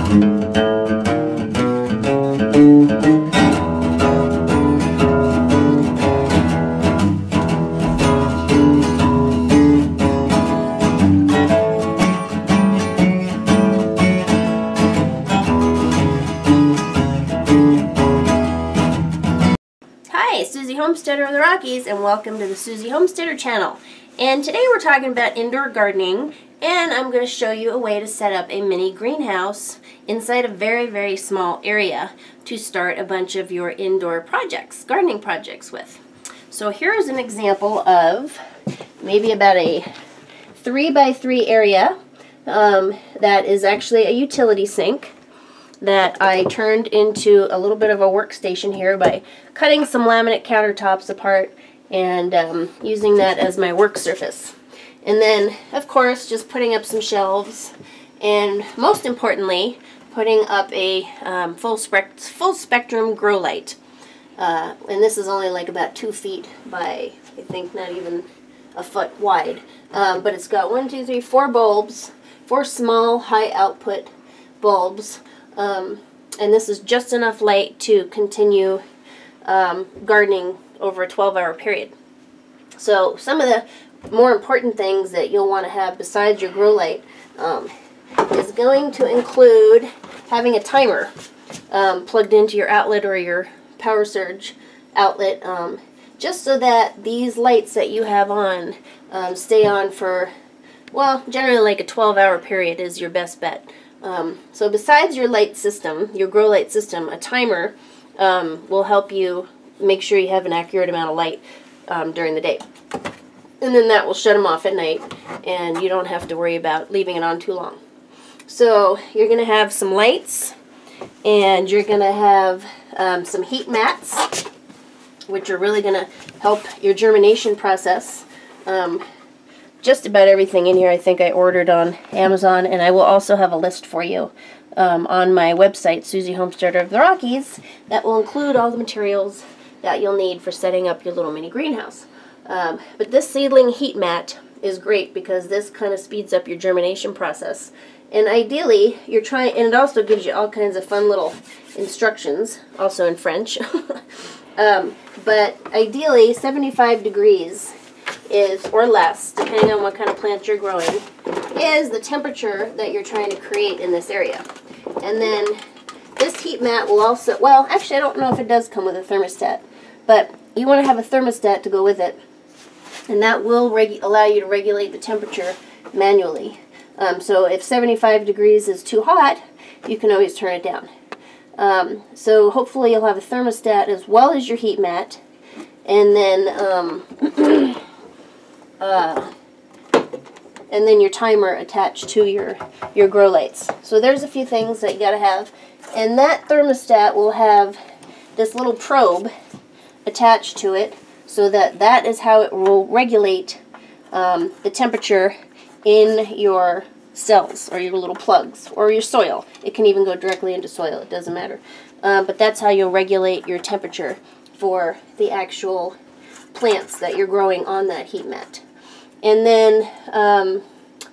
Hi, Susie Homesteader of the Rockies, and welcome to the Susie Homesteader channel. And today we're talking about indoor gardening, and I'm going to show you a way to set up a mini greenhouse inside a very, very small area to start a bunch of your indoor projects, gardening projects with. So here's an example of maybe about a 3x3 area that is actually a utility sink that I turned into a little bit of a workstation here by cutting some laminate countertops apart and using that as my work surface. And then, of course, just putting up some shelves, and most importantly, putting up a full spectrum grow light. And this is only like about 2 feet by, I think, not even a foot wide. But it's got 4 bulbs, 4 small high output bulbs. And this is just enough light to continue gardening over a 12-hour period. So some of the more important things that you'll want to have besides your grow light is going to include having a timer plugged into your outlet or your power surge outlet, just so that these lights that you have on stay on for, well, generally like a 12-hour period is your best bet. So besides your light system, your grow light system, a timer will help you make sure you have an accurate amount of light during the day. And then that will shut them off at night, and you don't have to worry about leaving it on too long. So you're going to have some lights, and you're going to have some heat mats, which are really going to help your germination process. Just about everything in here I think I ordered on Amazon, and I will also have a list for you on my website, Susie Homesteader of the Rockies, that will include all the materials that you'll need for setting up your little mini greenhouse. But this seedling heat mat is great because this kind of speeds up your germination process. And ideally, you're trying, and it also gives you all kinds of fun little instructions, also in French. But ideally, 75 degrees is, or less, depending on what kind of plant you're growing, is the temperature that you're trying to create in this area. And then this heat mat will also, well, actually I don't know if it does come with a thermostat, but you want to have a thermostat to go with it, and that will allow you to regulate the temperature manually. So if 75 degrees is too hot, you can always turn it down. So hopefully you'll have a thermostat as well as your heat mat, and then and then your timer attached to your grow lights. So there's a few things that you gotta have. And that thermostat will have this little probe attached to it, so that is how it will regulate the temperature in your cells, or your little plugs, or your soil. It can even go directly into soil, it doesn't matter. But that's how you'll regulate your temperature for the actual plants that you're growing on that heat mat. And then,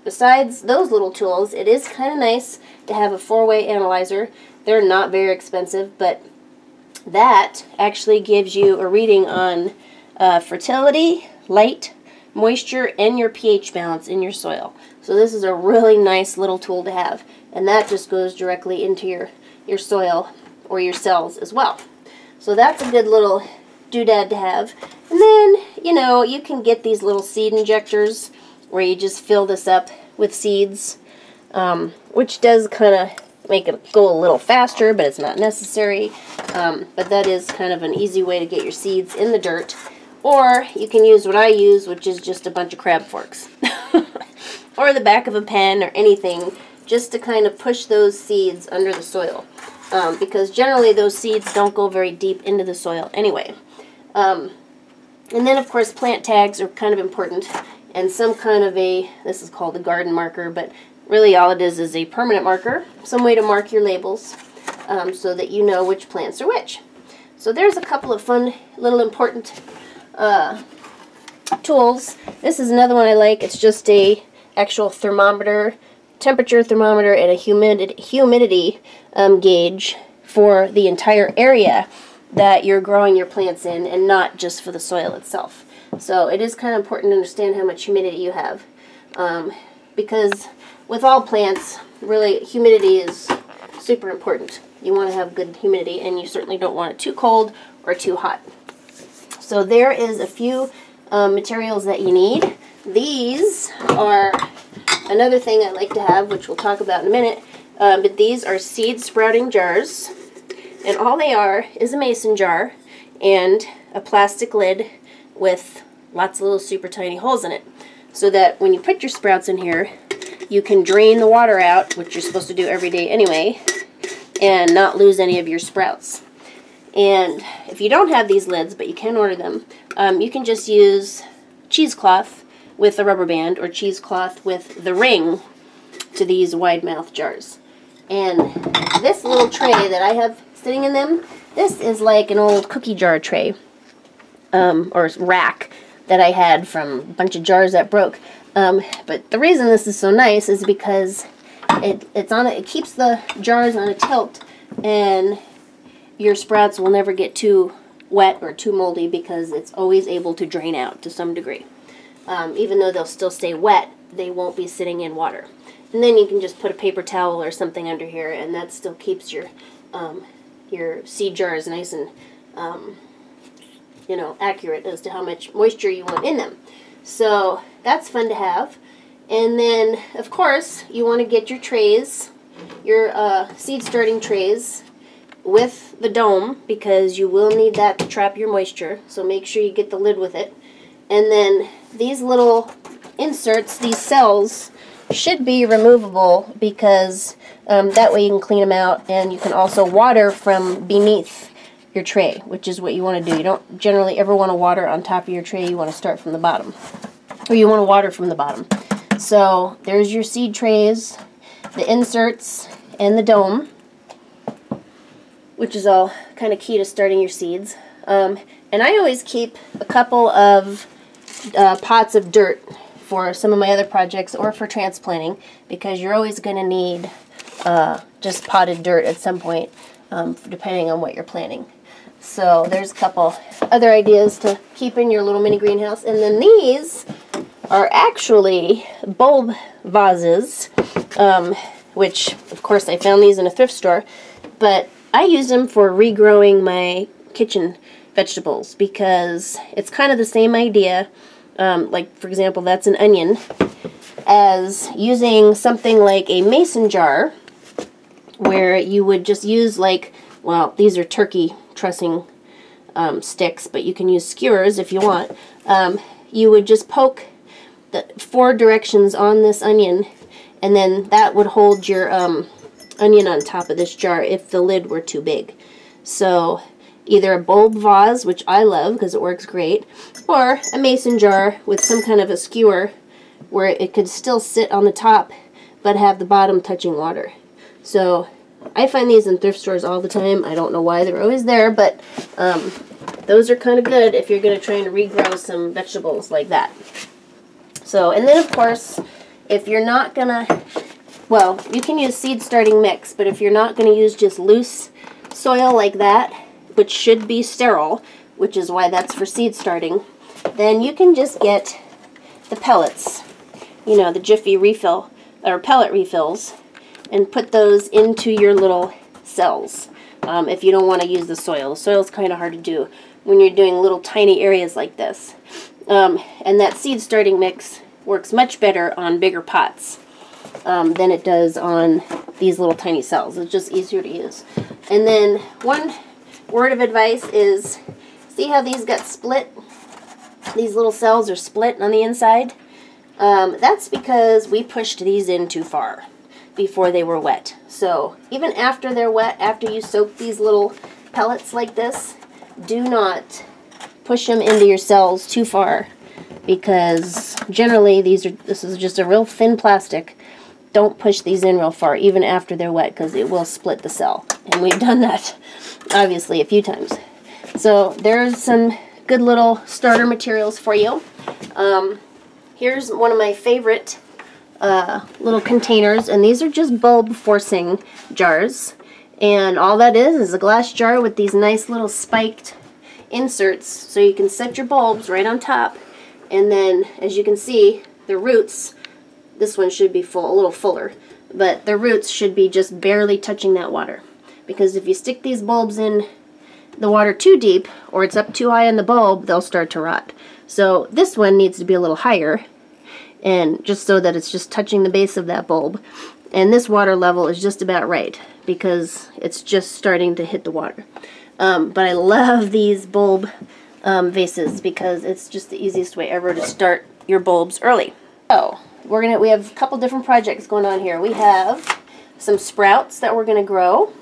besides those little tools, it is kind of nice to have a 4-way analyzer. They're not very expensive, but that actually gives you a reading on fertility, light, moisture, and your pH balance in your soil. So this is a really nice little tool to have, and that just goes directly into your soil or your cells as well. So that's a good little doodad to have. And then, you know, you can get these little seed injectors where you just fill this up with seeds, which does kind of make it go a little faster, but it's not necessary. But that is kind of an easy way to get your seeds in the dirt. Or you can use what I use, which is just a bunch of crab forks. Or the back of a pen or anything, just to kind of push those seeds under the soil. Because generally those seeds don't go very deep into the soil anyway. And then, of course, plant tags are kind of important, and some kind of this is called a garden marker, but really all it is a permanent marker, some way to mark your labels so that you know which plants are which. So there's a couple of fun little important tools. This is another one I like. It's just a actual thermometer temperature thermometer and a humidity gauge for the entire area that you're growing your plants in, and not just for the soil itself. So it is kind of important to understand how much humidity you have, because with all plants, really, humidity is super important. You want to have good humidity, and you certainly don't want it too cold or too hot. So there is a few materials that you need. These are another thing I like to have, which we'll talk about in a minute, but these are seed sprouting jars, and all they are is a mason jar and a plastic lid with lots of little super tiny holes in it, so that when you put your sprouts in here, you can drain the water out, which you're supposed to do every day anyway, and not lose any of your sprouts. And if you don't have these lids, but you can order them, you can just use cheesecloth with a rubber band, or cheesecloth with the ring to these wide mouth jars. And this little tray that I have sitting in them, this is like an old cookie jar tray, or rack that I had from a bunch of jars that broke. But the reason this is so nice is because it keeps the jars on a tilt, and your sprouts will never get too wet or too moldy because it's always able to drain out to some degree. Even though they'll still stay wet, they won't be sitting in water. And then you can just put a paper towel or something under here, and that still keeps your seed jars nice and accurate as to how much moisture you want in them. So that's fun to have. And then, of course, you want to get your trays, your seed starting trays, with the dome, because you will need that to trap your moisture. So make sure you get the lid with it. And then these little inserts, these cells, should be removable, because that way you can clean them out, and you can also water from beneath your tray, which is what you want to do. You don't generally ever want to water on top of your tray. You want to start from the bottom, or you want to water from the bottom. So there's your seed trays, the inserts, and the dome, which is all kind of key to starting your seeds. And I always keep a couple of pots of dirt for some of my other projects or for transplanting, because you're always going to need just potted dirt at some point, depending on what you're planting. So there's a couple other ideas to keep in your little mini greenhouse. And then these are actually bulb vases, which, of course, I found these in a thrift store, but I use them for regrowing my kitchen vegetables, because it's kind of the same idea, like, for example, that's an onion, as using something like a mason jar, where you would just use, like, well, these are turkey trussing sticks, but you can use skewers if you want. You would just poke the 4 directions on this onion, and then that would hold your onion on top of this jar if the lid were too big. So either a bulb vase, which I love because it works great, or a mason jar with some kind of a skewer where it could still sit on the top but have the bottom touching water. So I find these in thrift stores all the time. I don't know why they're always there, but those are kind of good if you're going to try and regrow some vegetables like that. So, and then of course, if you're not going to, well, you can use seed starting mix, but if you're not going to use just loose soil like that, which should be sterile, which is why that's for seed starting, then you can just get the pellets, you know, the Jiffy refill, or pellet refills, and put those into your little cells. If you don't want to use the soil. The soil is kind of hard to do when you're doing little tiny areas like this. And that seed starting mix works much better on bigger pots than it does on these little tiny cells. It's just easier to use. And then one word of advice is, see how these got split? These little cells are split on the inside. That's because we pushed these in too far before they were wet. So even after they're wet, after you soak these little pellets like this, do not push them into your cells too far, because generally this is just a real thin plastic. Don't push these in real far, even after they're wet, because it will split the cell. And we've done that, obviously, a few times. So there's some good little starter materials for you. Here's one of my favorite little containers, and these are just bulb forcing jars. And all that is a glass jar with these nice little spiked inserts, so you can set your bulbs right on top. And then, as you can see, the roots, this one should be full, a little fuller, but the roots should be just barely touching that water. Because if you stick these bulbs in the water too deep, or it's up too high in the bulb, they'll start to rot. So this one needs to be a little higher, and just so that it's just touching the base of that bulb. And this water level is just about right, because it's just starting to hit the water. But I love these bulb vases, because it's just the easiest way ever to start your bulbs early. So we have a couple different projects going on here. We have some sprouts that we're going to grow.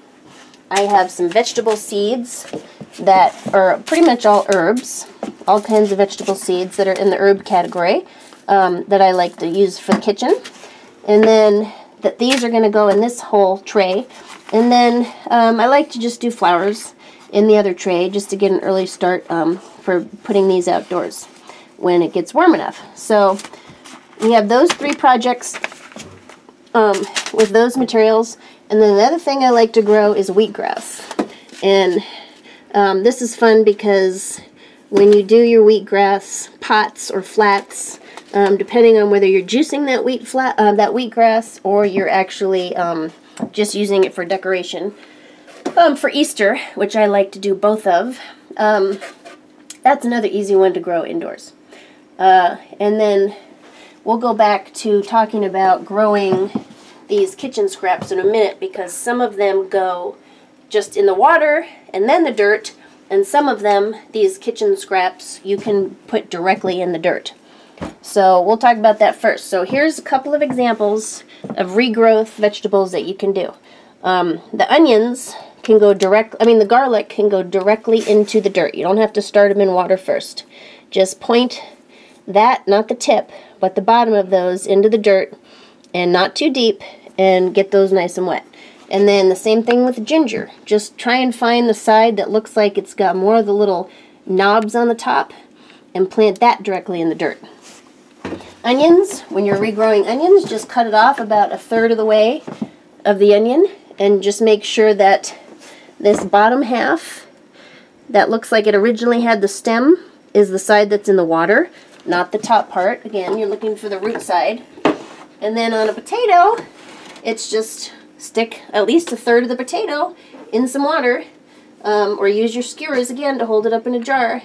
I have some vegetable seeds that are pretty much all herbs, all kinds of vegetable seeds that are in the herb category that I like to use for the kitchen. And then these are going to go in this whole tray. And then I like to just do flowers in the other tray just to get an early start for putting these outdoors when it gets warm enough. So we have those 3 projects with those materials. And then the other thing I like to grow is wheatgrass. And this is fun because when you do your wheatgrass pots or flats, depending on whether you're juicing that wheatgrass or you're actually just using it for decoration, for Easter, which I like to do both of, that's another easy one to grow indoors. And then we'll go back to talking about growing these kitchen scraps in a minute, because some of them go just in the water and then the dirt, and some of them, these kitchen scraps, you can put directly in the dirt. So we'll talk about that first. So here's a couple of examples of regrowth vegetables that you can do. The onions can go the garlic can go directly into the dirt. You don't have to start them in water first. Just point that, not the tip, but the bottom of those into the dirt, and not too deep, and get those nice and wet. And then the same thing with ginger. Just try and find the side that looks like it's got more of the little knobs on the top, and plant that directly in the dirt. Onions, when you're regrowing onions, just cut it off about 1/3 of the way of the onion, and just make sure that this bottom half that looks like it originally had the stem is the side that's in the water, not the top part. Again, you're looking for the root side. And then on a potato, it's just stick at least 1/3 of the potato in some water, or use your skewers again to hold it up in a jar,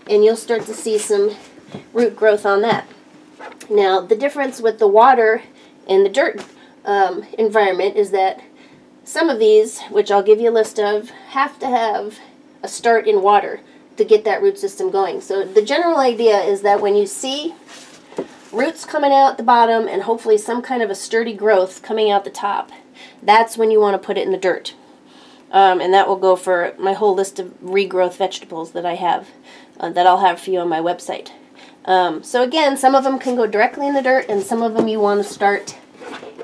and you'll start to see some root growth on that. Now, the difference with the water and the dirt environment is that some of these, which I'll give you a list of, have to have a start in water to get that root system going. So the general idea is that when you see roots coming out the bottom and hopefully some kind of a sturdy growth coming out the top, that's when you want to put it in the dirt. And that will go for my whole list of regrowth vegetables that I have, that I'll have for you on my website. So again, some of them can go directly in the dirt, and some of them you want to start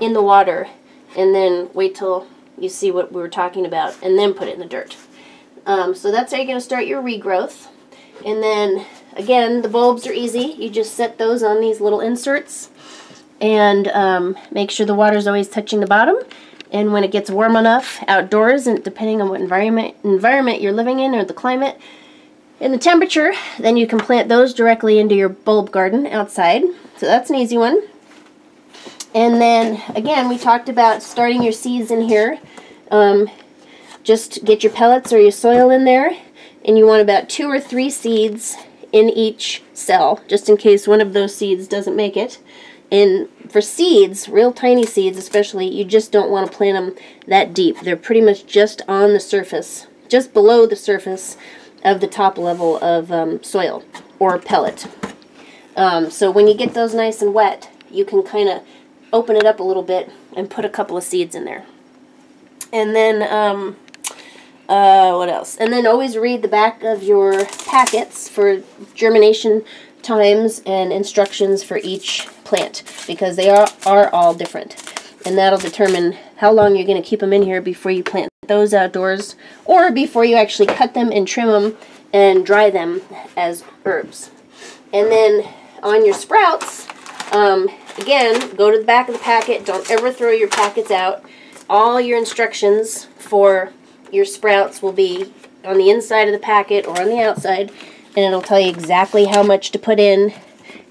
in the water and then wait till you see what we were talking about and then put it in the dirt. So that's how you're going to start your regrowth. And then again, the bulbs are easy. You just set those on these little inserts, and make sure the water's always touching the bottom. And when it gets warm enough outdoors, and depending on what environment you're living in, or the climate and the temperature, then you can plant those directly into your bulb garden outside. So that's an easy one. And then again, we talked about starting your seeds in here. Just get your pellets or your soil in there, and you want about 2 or 3 seeds in each cell, just in case one of those seeds doesn't make it. And for seeds, real tiny seeds especially, you just don't want to plant them that deep. They're pretty much just on the surface, just below the surface of the top level of soil or pellet. So when you get those nice and wet, you can kind of open it up a little bit and put a couple of seeds in there. And then, what else? And then always read the back of your packets for germination times and instructions for each plant, because they are all different. And that'll determine how long you're going to keep them in here before you plant those outdoors, or before you actually cut them and trim them and dry them as herbs. And then on your sprouts, again, go to the back of the packet. Don't ever throw your packets out. All your instructions for your sprouts will be on the inside of the packet or on the outside, and it'll tell you exactly how much to put in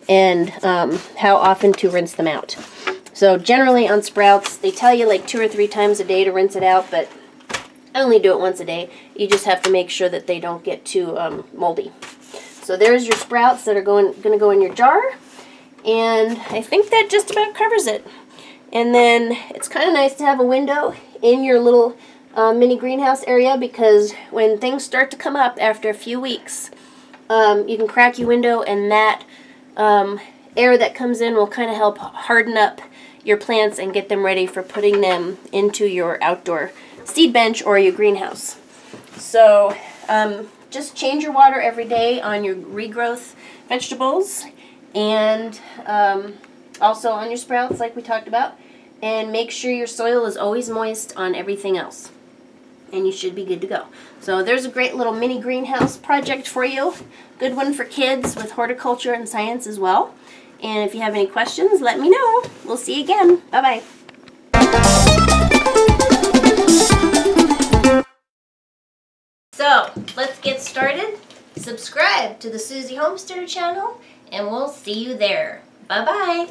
and how often to rinse them out. So generally on sprouts, they tell you like 2 or 3 times a day to rinse it out, but I only do it once a day. You just have to make sure that they don't get too moldy. So there's your sprouts that are going to go in your jar, and I think that just about covers it. And then it's kind of nice to have a window in your little mini greenhouse area, because when things start to come up after a few weeks, you can crack your window, and that air that comes in will kind of help harden up your plants and get them ready for putting them into your outdoor seed bench or your greenhouse. So just change your water every day on your regrowth vegetables, and also on your sprouts like we talked about, and make sure your soil is always moist on everything else, and you should be good to go. So there's a great little mini greenhouse project for you. Good one for kids with horticulture and science as well. And if you have any questions, let me know. We'll see you again. Bye-bye. So let's get started. Subscribe to the Susie Homesteader channel, and we'll see you there. Bye-bye.